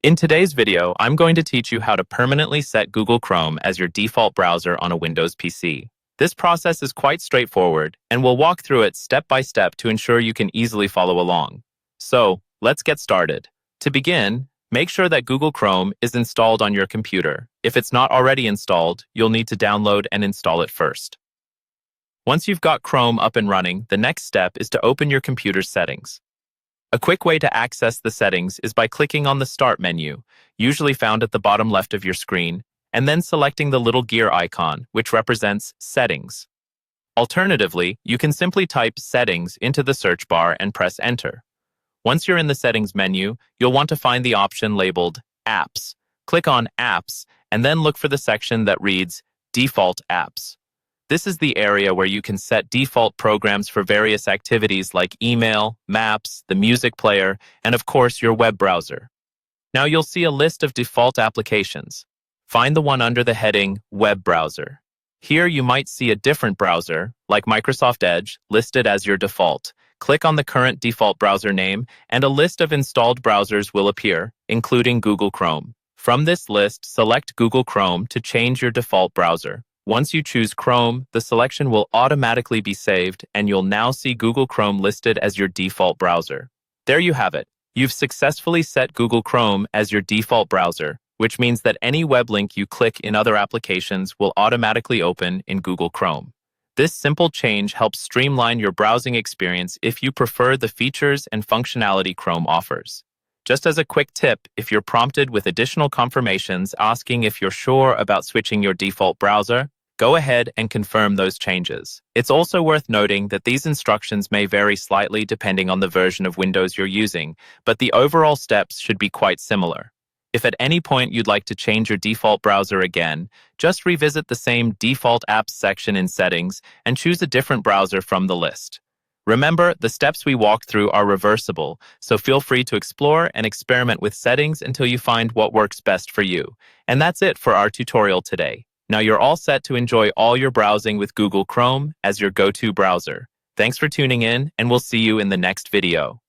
In today's video, I'm going to teach you how to permanently set Google Chrome as your default browser on a Windows PC. This process is quite straightforward, and we'll walk through it step by step to ensure you can easily follow along. So, let's get started. To begin, make sure that Google Chrome is installed on your computer. If it's not already installed, you'll need to download and install it first. Once you've got Chrome up and running, the next step is to open your computer's settings. A quick way to access the settings is by clicking on the Start menu, usually found at the bottom left of your screen, and then selecting the little gear icon, which represents Settings. Alternatively, you can simply type Settings into the search bar and press Enter. Once you're in the Settings menu, you'll want to find the option labeled Apps. Click on Apps, and then look for the section that reads Default Apps. This is the area where you can set default programs for various activities like email, maps, the music player, and of course your web browser. Now you'll see a list of default applications. Find the one under the heading Web Browser. Here you might see a different browser, like Microsoft Edge, listed as your default. Click on the current default browser name, and a list of installed browsers will appear, including Google Chrome. From this list, select Google Chrome to change your default browser. Once you choose Chrome, the selection will automatically be saved, and you'll now see Google Chrome listed as your default browser. There you have it. You've successfully set Google Chrome as your default browser, which means that any web link you click in other applications will automatically open in Google Chrome. This simple change helps streamline your browsing experience if you prefer the features and functionality Chrome offers. Just as a quick tip, if you're prompted with additional confirmations asking if you're sure about switching your default browser, go ahead and confirm those changes. It's also worth noting that these instructions may vary slightly depending on the version of Windows you're using, but the overall steps should be quite similar. If at any point you'd like to change your default browser again, just revisit the same Default Apps section in Settings and choose a different browser from the list. Remember, the steps we walk through are reversible, so feel free to explore and experiment with settings until you find what works best for you. And that's it for our tutorial today. Now you're all set to enjoy all your browsing with Google Chrome as your go-to browser. Thanks for tuning in, and we'll see you in the next video.